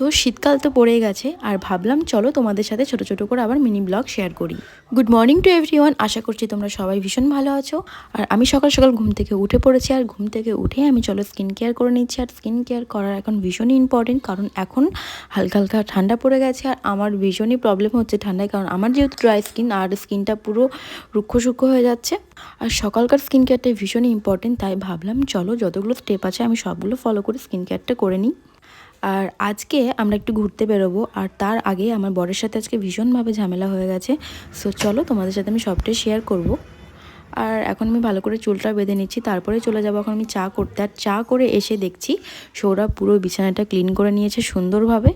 তো শীতকাল তো পড়ে গেছে আর ভাবলাম চলো তোমাদের সাথে ছোট ছোট করে আবার মিনি ব্লগ শেয়ার করি। গুড মর্নিং টু এভরিওয়ান, আশা করছি তোমরা সবাই ভীষণ ভালো আছো। আর আমি সকাল সকাল ঘুম থেকে উঠে পড়েছি, আর ঘুম থেকে উঠে আমি চলো স্কিন কেয়ার করে নিচ্ছি। আর স্কিন কেয়ার করার এখন ভীষণই ইম্পর্টেন্ট, কারণ এখন হালকা হালকা ঠান্ডা পড়ে গেছে আর আমার ভীষণই প্রবলেম হচ্ছে ঠান্ডায়, কারণ আমার যেহেতু ড্রাই স্কিন আর স্কিনটা পুরো রুক্ষ সূক্ষ্ম হয়ে যাচ্ছে। আর সকালকার স্কিন কেয়ারটাই ভীষণই ইম্পর্টেন্ট, তাই ভাবলাম চলো যতগুলো স্টেপ আছে আমি সবগুলো ফলো করে স্কিন কেয়ারটা করে নিই। আর আজকে আমরা একটু ঘুরতে বেরোবো, আর তার আগে আমার বরের সাথে আজকে ভীষণভাবে ঝামেলা হয়ে গেছে। সো চলো তোমাদের সাথে আমি সবটাই শেয়ার করব। আর এখন আমি ভালো করে চুলটা বেঁধে নিচ্ছি, তারপরে চলে যাবো এখন আমি চা করতে। আর চা করে এসে দেখছি সৌরভ পুরো বিছানাটা ক্লিন করে নিয়েছে সুন্দরভাবে।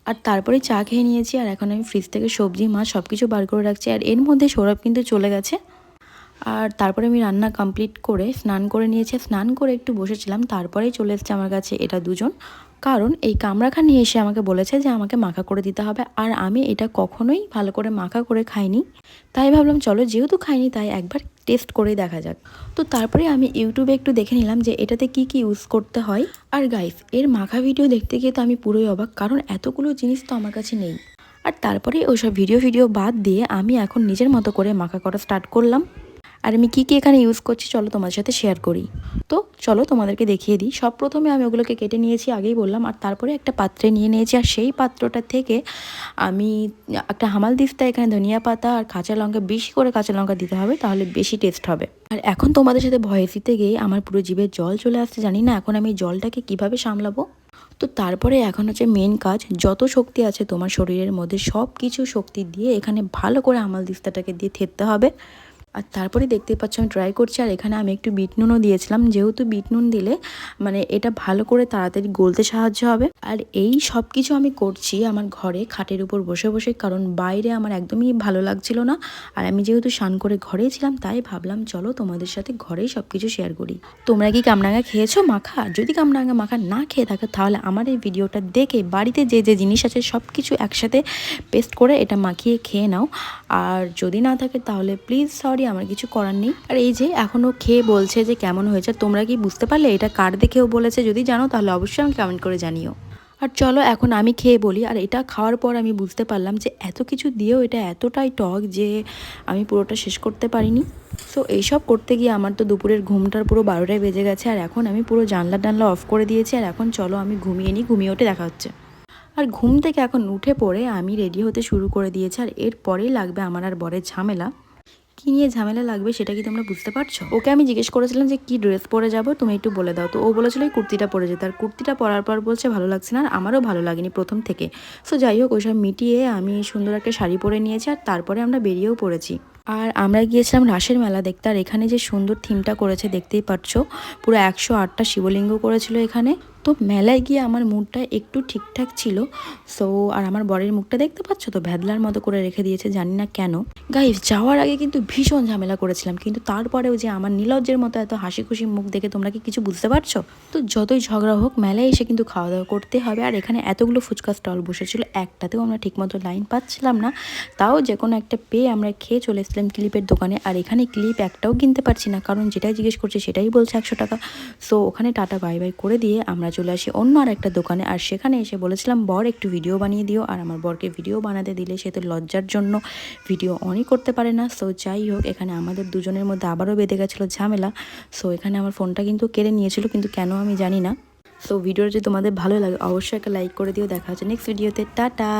আর তারপরে চা খেয়ে নিয়েছি, আর এখন আমি ফ্রিজ থেকে সবজি মাছ সব কিছু বার করে রাখছি। আর এর মধ্যে সৌরভ কিন্তু চলে গেছে। আর তারপরে আমি রান্না কমপ্লিট করে স্নান করে নিয়েছি, স্নান করে একটু বসেছিলাম, তারপরেই চলে এসেছে আমার কাছে এটা দুজন। কারণ এই কামরাখানি এসে আমাকে বলেছে যে আমাকে মাখা করে দিতে হবে, আর আমি এটা কখনোই ভালো করে মাখা করে খাইনি। তাই ভাবলাম চলো যেহেতু খাইনি তাই একবার টেস্ট করে দেখা যাক। তো তারপরে আমি ইউটিউবে একটু দেখে নিলাম যে এটাতে কি কি ইউজ করতে হয়। আর গাইস, এর মাখা ভিডিও দেখতে গিয়ে তো আমি পুরোই অবাক, কারণ এতগুলো জিনিস তো আমার কাছে নেই। আর তারপরে ওইসব ভিডিও বাদ দিয়ে আমি এখন নিজের মতো করে মাখা করা স্টার্ট করলাম। আর আমি কী কী এখানে ইউজ করছি চলো তোমাদের সাথে শেয়ার করি। তো চলো তোমাদেরকে দেখিয়ে দিই। সব প্রথমে আমি ওগুলোকে কেটে নিয়েছি, আগেই বললাম। আর তারপরে একটা পাত্রে নিয়ে নিয়েছি, আর সেই পাত্রটা থেকে আমি একটা হামাল দিস্তা এখানে ধনিয়া পাতা আর কাঁচা লঙ্কা, বেশি করে কাঁচা লঙ্কা দিতে হবে, তাহলে বেশি টেস্ট হবে। আর এখন তোমাদের সাথে ভয়েস দিতে গিয়ে আমার পুরো জিভে জল চলে আসছে, জানি না এখন আমি জলটাকে কিভাবে সামলাবো। তো তারপরে এখন হচ্ছে মেন কাজ, যত শক্তি আছে তোমার শরীরের মধ্যে সব কিছু শক্তি দিয়ে এখানে ভালো করে হামাল দিস্তাটাকে দিয়ে থেততে হবে। আর তারপরে দেখতেই পাচ্ছ আমি ট্রাই করছি, আর এখানে আমি একটু বিট নুনও দিয়েছিলাম, যেহেতু বিট নুন দিলে মানে এটা ভালো করে তাড়াতাড়ি গলতে সাহায্য হবে। আর এই সব কিছু আমি করছি আমার ঘরে খাটের উপর বসে বসে, কারণ বাইরে আমার একদমই ভালো লাগছিল না। আর আমি যেহেতু স্নান করে ঘরেই ছিলাম, তাই ভাবলাম চলো তোমাদের সাথে ঘরেই সব কিছু শেয়ার করি। তোমরা কি কামরাঙা খেয়েছো মাখা? যদি কামরাঙা মাখা না খেয়ে থাকো তাহলে আমার এই ভিডিওটা দেখে বাড়িতে যে যে জিনিস আছে সব কিছু একসাথে পেস্ট করে এটা মাখিয়ে খেয়ে নাও। আর যদি না থাকে তাহলে প্লিজ সরি, আমার কিছু করার নেই। আর এই যে এখনও খেয়ে বলছে যে কেমন হয়েছে, তোমরা কি বুঝতে পারলে এটা কার দেখেও বলেছে? যদি জানো তাহলে অবশ্যই আমাকে কমেন্ট করে জানিও। আর চলো এখন আমি খেয়ে বলি। আর এটা খাওয়ার পর আমি বুঝতে পারলাম যে এত কিছু দিয়েও এটা এতটাই টক যে আমি পুরোটা শেষ করতে পারিনি। সো এইসব করতে গিয়ে আমার তো দুপুরের ঘুমটার পুরো 12টায় বেজে গেছে। আর এখন আমি পুরো জানলা অফ করে দিয়েছি, আর এখন চলো আমি ঘুমিয়ে নিই, ঘুমিয়ে ওঠে দেখা হচ্ছে। আর ঘুম থেকে এখন উঠে পড়ে আমি রেডি হতে শুরু করে দিয়েছি। আর এরপরেই লাগবে আমার আর বরের ঝামেলা। কী নিয়ে ঝামেলা লাগবে সেটা কি তোমরা বুঝতে পারছো? ওকে আমি জিজ্ঞেস করেছিলাম যে কি ড্রেস পরে যাবো, তুমি একটু বলে দাও। তো ও বলেছিল এই কুর্তিটা পরে যেতে, আর কুর্তিটা পরার পর বলছে ভালো লাগছে না, আর আমারও ভালো লাগেনি প্রথম থেকে। সো যাই হোক, ওইসব মিটিয়ে আমি সুন্দর একটা শাড়ি পরে নিয়েছি, আর তারপরে আমরা বেরিয়েও পড়েছি। আর আমরা গিয়েছিলাম রাসের মেলা দেখতে। আর এখানে যে সুন্দর থিমটা করেছে দেখতেই পাচ্ছো, পুরো 108টা শিবলিঙ্গ করেছিল এখানে। তো মেলায় গিয়ে আমার মুডটা একটু ঠিকঠাক ছিল। সো আর আমার বরের মুখটা দেখতে পাচ্ছ তো, ভ্যাদলার মতো করে রেখে দিয়েছে, জানি না কেন। গাইস, যাওয়ার আগে কিন্তু ভীষণ ঝামেলা করেছিলাম, কিন্তু তারপরেও যে আমার নীলজ্জের মতো এত হাসি খুশি মুখ দেখে তোমরা কি কিছু বুঝতে পারছো? তো যতই ঝগড়া হোক মেলায় এসে কিন্তু খাওয়া দাওয়া করতে হবে। আর এখানে এতগুলো ফুচকা স্টল বসেছিল, একটাতেও আমরা ঠিকমতো লাইন পাচ্ছিলাম না, তাও যে কোনো একটা পেয়ে আমরা খেয়ে চলে এসেছিলাম ক্লিপের দোকানে। আর এখানে ক্লিপ একটাও কিনতে পারছি না, কারণ যেটাই জিজ্ঞেস করছে সেটাই বলছে 100 টাকা। সো ওখানে টাটা বাই বাই করে দিয়ে আমরা চলে আসি অন্য আর একটা দোকানে। আর সেখানে এসে বলেছিলাম বর একটু ভিডিও বানিয়ে দিও, আর আমার বরকে ভিডিও বানাতে দিলে সে তো লজ্জার জন্য ভিডিও অনই করতে পারে না। সো যাই হোক, এখানে আমাদের দুজনের মধ্যে আবারও বেঁধে গেছিলো ঝামেলা। সো এখানে আমার ফোনটা কিন্তু কেড়ে নিয়েছিল, কিন্তু কেন আমি জানি না। সো ভিডিওটা যদি তোমাদের ভালো লাগে অবশ্যই একটা লাইক করে দিও। দেখা হচ্ছে নেক্সট ভিডিওতে, টাটা।